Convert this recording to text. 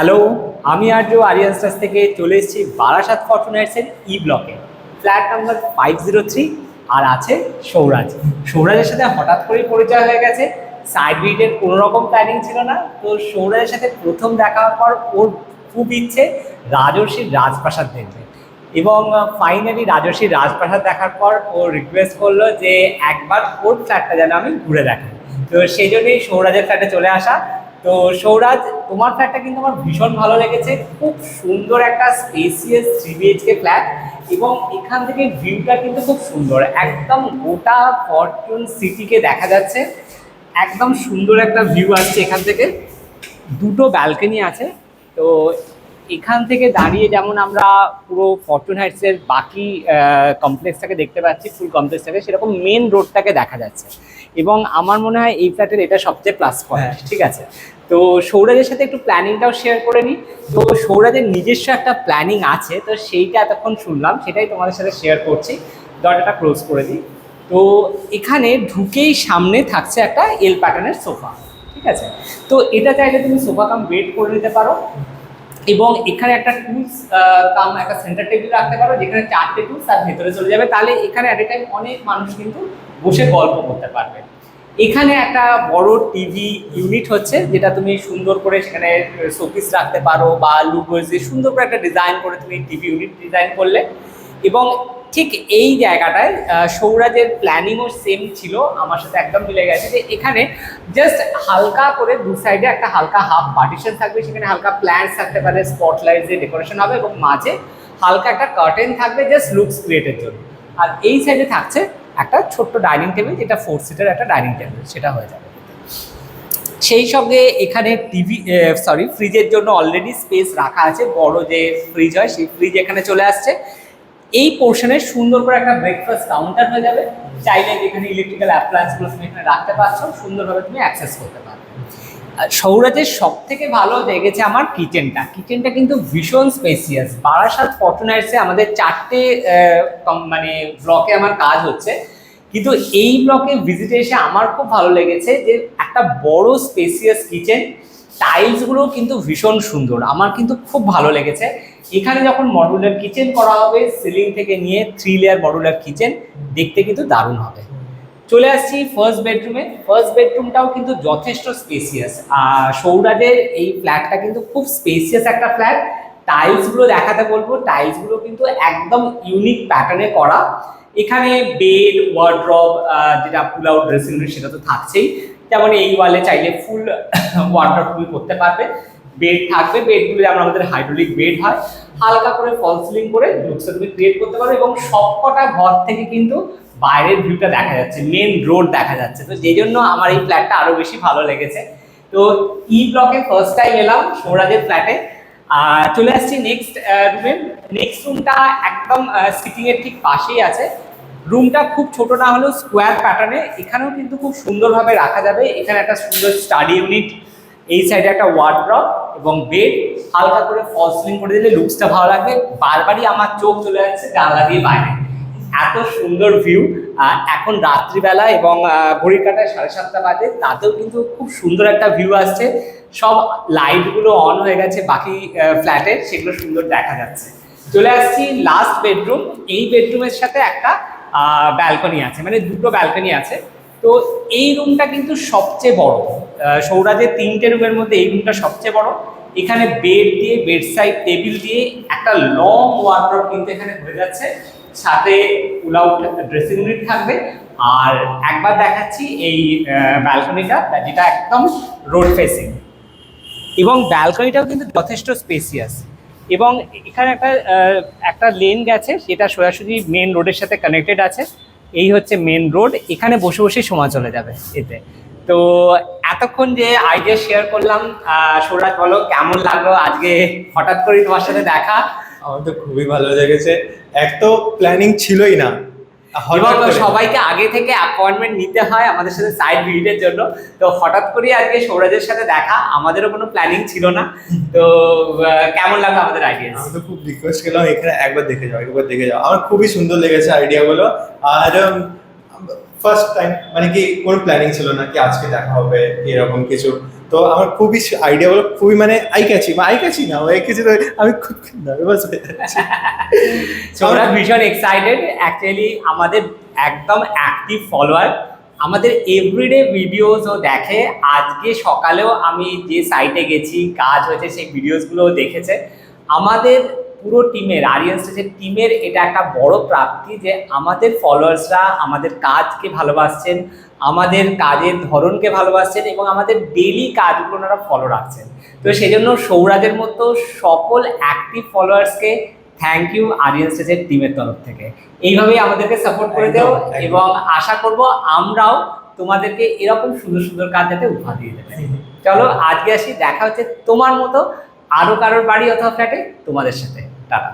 Hello, আমি আর্য আরিয়ানস্টাস থেকে চলে এসেছি বারাসাত ফরচুনার্সের ই ব্লকে, ফ্ল্যাট নাম্বার 503। আর আছে সৌরাজ। সৌরাজের সাথে হঠাৎ করেই পরিচয় হয়ে গেছে। সাইড ভিজিটের কোনো রকম প্ল্যানিং ছিল না, তো সৌরাজের সাথে প্রথম দেখা হওয়ার পর ওর খুব ইচ্ছে রাজর্ষির রাজপ্রাসাদ দেখবে, এবং ফাইনালি রাজর্ষির রাজপ্রাসাদ দেখার পর ও রিকোয়েস্ট করলো যে একবার ওর ফ্ল্যাটটা যেন আমি ঘুরে দেখাই। তো সেই জন্যই সৌরাজের ফ্ল্যাটে চলে আসা। তো সৌরাজ, তোমার ফ্ল্যাটটা কিন্তু আমার ভীষণ ভালো লেগেছে। খুব সুন্দর একটা স্পেসিয়াস 3 BHK ফ্ল্যাট, এবং এখান থেকে ভিউটা কিন্তু খুব সুন্দর, একদম গোটা ফরচুন সিটিকে দেখা যাচ্ছে। একদম সুন্দর একটা ভিউ আসছে এখান থেকে। দুটো ব্যালকনি আছে, তো এখান থেকে দাঁড়িয়ে যেমন আমরা পুরো ফরচুন হাইটসের বাকি কমপ্লেক্সটাকে দেখতে পাচ্ছি, ফুল কমপ্লেক্সটাকে, সেরকম মেন রোডটাকে দেখা যাচ্ছে। এবং আমার মনে হয় এই ফ্ল্যাটের এটা সবচেয়ে প্লাস পয়েন্ট। ঠিক আছে, তো সৌরাজের সাথে একটু প্ল্যানিংটাও শেয়ার করে নিই। তো সৌরাজের নিজস্ব একটা প্ল্যানিং আছে, তো সেইটা এতক্ষণ শুনলাম, সেটাই তোমাদের সাথে শেয়ার করছি। দরজাটা ক্লোজ করে দিই। তো এখানে ঢুকেই সামনে থাকছে একটা এল প্যাটার্নের সোফা। ঠিক আছে, তো এটা চাইলে তুমি সোফা কাম বেড করে নিতে পারো, এবং এখানে একটা টুলস কাম একটা সেন্টার টেবিল রাখতে পারো, যেখানে 4টে টুলস তার ভেতরে চলে যাবে। তাহলে এখানে অ্যাট এ টাইম অনেক মানুষ কিন্তু বসে গল্প করতে পারবে। এখানে একটা বড় টিভি ইউনিট হচ্ছে, যেটা তুমি সুন্দর করে সেখানে শোপিস রাখতে পারো, বা লুগোস দিয়ে সুন্দর করে একটা ডিজাইন করে তুমি টিভি ইউনিট ডিজাইন করলে। এবং ঠিক এই জায়গাটায় সৌরাজের প্ল্যানিংও সেম ছিল, আমার সাথে একদম মিলে গেছে, যে এখানে জাস্ট হালকা করে দু সাইডে একটা হালকা হাফ পার্টিশন থাকবে, সেখানে হালকা প্ল্যান্টস থাকতে পারে, স্পটলাইট দিয়ে ডেকোরেশন হবে, এবং মাঝে হালকা একটা কার্টেন থাকবে জাস্ট লুকস ক্রিয়েটের জন্য। আর এই সাইডে থাকছে একটা ছোট্ট ডাইনিং টেবিল, যেটা 4 সিটার একটা ডাইনিং টেবিল, সেটা হয়ে যাবে। সেই সঙ্গে এখানে ফ্রিজের জন্য অলরেডি স্পেস রাখা আছে, বড় যে ফ্রিজ হয় সেই ফ্রিজ এখানে চলে আসছে। এই পোর্শনে সুন্দর করে একটা ব্রেকফাস্ট কাউন্টার হয়ে যাবে, চাইলে যেখানে ইলেকট্রিক্যাল অ্যাপ্লায়েন্সগুলো তুমি এখানে রাখতে পারছো, সুন্দরভাবে তুমি অ্যাক্সেস করতে পারবে। সৌরাজের সব থেকে ভালো লেগেছে আমার কিচেনটা কিন্তু ভীষণ স্পেসিয়াস। বারাসাত ফরচুনার্সে আমাদের 4টে মানে ব্লকে আমার কাজ হচ্ছে, কিন্তু এই ব্লকে ভিজিটে এসে আমার খুব ভালো লেগেছে যে একটা বড় স্পেসিয়াস কিচেন, টাইলসগুলো কিন্তু ভীষণ সুন্দর, আমার কিন্তু খুব ভালো লেগেছে। এখানে যখন মডুলার কিচেন করা হবে, সিলিং থেকে নিয়ে 3 লেয়ার মডুলার কিচেন দেখতে কিন্তু দারুণ হবে। চলে আসছি ফার্স্ট বেডরুমে। ফার্স্ট বেডরুমটাও কিন্তু যথেষ্ট স্পেসিয়াস। আর সৌরাজের এই ফ্ল্যাটটা কিন্তু খুব স্পেসিয়াস একটা ফ্ল্যাট। টাইলসগুলো দেখাতে বলবো, টাইলসগুলো কিন্তু একদম ইউনিক প্যাটার্নে করা। এখানে বেড, ওয়ার্ড্রব, যেটা পুল আউট ড্রেসিং রুম, সেটা তো থাকছেই। যেমন এই ওয়ালে চাইলে ফুল ওয়ার্ড্রব তুমি করতে পারবে। বেড থাকবে, বেডগুলো যেমন আমাদের হাইড্রোলিক বেড হয়, হালকা করে ফল সিলিং করে লুকসটা তুমি ক্রিয়েট করতে পারো। এবং সবকটা ঘর থেকে কিন্তু বাইরের ভিউটা দেখা যাচ্ছে, মেন রোড দেখা যাচ্ছে। তো যেই জন্য আমার এই ফ্ল্যাটটা আরো বেশি ভালো লেগেছে। তো ই ব্লকে ফার্স্ট টাইম এলাম সৌরাজের ফ্ল্যাটে। চলে আসছি নেক্সট রুমে। নেক্সট রুমটা একদম সিটিং এর ঠিক পাশেই আছে। রুমটা খুব ছোট না হলেও স্কোয়ার প্যাটার্নে, এখানেও কিন্তু খুব সুন্দরভাবে রাখা যাবে। এখানে একটা সুন্দর স্টাডি ইউনিট, এই সাইডে একটা ওয়ার্ড্রব এবং বেড, হালকা করে ফল সিলিং করে দিলে লুকসটা ভালো লাগবে। বারবারই আমার চোখ চলে যাচ্ছে জানলা দিয়ে বাইরে, এত সুন্দর ভিউ। এখন রাত্রিবেলা এবং ঘড়ির কাঁটায় 7:30 বাজে, তাতেও কিন্তু খুব সুন্দর একটা ভিউ আসছে। সব লাইটগুলো অন হয়ে গেছে বাকি ফ্ল্যাটের, সেগুলো সুন্দর দেখা যাচ্ছে। চলে আসছি লাস্ট বেডরুম। এই বেডরুমের সাথে একটা ব্যালকনি আছে, মানে দুটো ব্যালকনি আছে। তো এই রুমটা কিন্তু সবচেয়ে বড়। সৌরাজের 3টে রুমের মধ্যে এই রুমটা সবচেয়ে বড়। এখানে বেড দিয়ে, বেড সাইড টেবিল দিয়ে একটা লং ওয়ার্ড্রব কিন্তু এখানে হয়ে যাচ্ছে, সাথে পুল আউট ড্রেসিং ইউনিট থাকবে। আর একবার দেখাচ্ছি এই ব্যালকনিটা, যেটা একদম রোড ফেসিং, এবং ব্যালকনিটাও কিন্তু যথেষ্ট স্পেসিয়াস। এবং এখানে একটা লেন গেছে, সেটা সোজাসুজি মেন রোডের সাথে কানেক্টেড আছে। এই হচ্ছে মেন রোড, এখানে বসে বসে সময় চলে যাবে এতে। তো এতক্ষণ যে আইডিয়া শেয়ার করলাম, সৌরাজ বলো কেমন লাগলো আজকে হঠাৎ করে তোমার সাথে দেখা? আমার তো খুবই ভালো লেগেছে। এক তো প্ল্যানিং ছিলই না, এবং সবাইকে আগে থেকে অ্যাপয়েন্টমেন্ট নিতে হয় আমাদের সাথে সাইড ভিজিটের জন্য। তো হঠাৎ করে আজকে সৌরাজের সাথে দেখা, আমাদেরও কোনো প্ল্যানিং ছিল না। তো কেমন লাগলো আমাদের আইডিয়া? আমি তো খুব রিকোয়েস্ট করলাম এখানে একবার দেখে যাও, একবার দেখে যাও। আমার খুবই সুন্দর লেগেছে আইডিয়াগুলো। আর ফার্স্ট টাইম মানে কি কোনো প্ল্যানিং ছিল না কি আজকে দেখা হবে এরকম কিছু। তো আমার খুবই আইডিয়াগুলো খুবই মানে আই ক্যাচি না তো আমি খুব নার্ভাস হয়ে যাচ্ছি। সৌরভ ভীষণ এক্সাইটেড, অ্যাকচুয়ালি আমাদের একদম অ্যাক্টিভ ফলোয়ার, আমাদের এভরিডে ভিডিওসও দেখে। আজকে সকালেও আমি যে সাইটে গেছি কাজ হয়েছে সেই ভিডিওসগুলো দেখেছে। আমাদের পুরো টিমের আরিয়ান স্টেজের টিমের এটা একটা বড় প্রাপ্তি যে আমাদের ফলোয়ার্সরা আমাদের কাজকে ভালোবাসছেন, আমাদের কাজের ধরনকে ভালোবাসছেন এবং আমাদের ডেইলি কাজগুলো ওনারা ফলো রাখছেন। তো সেই জন্য সৌরাজের মতো সকল অ্যাক্টিভ ফলোয়ার্সকে থ্যাংক ইউ আরিয়ান স্টেজের টিমের তরফ থেকে। এইভাবেই আমাদেরকে সাপোর্ট করে দেও এবং আশা করব আমরাও তোমাদেরকে এরকম সুন্দর সুন্দর কাজ যাতে উপহার দিয়ে দেবে। চলো আজকে আসি, দেখা হচ্ছে তোমার মতো আরো কারোর বাড়ি অথবা ফ্ল্যাটে তোমাদের সাথে। টাটা।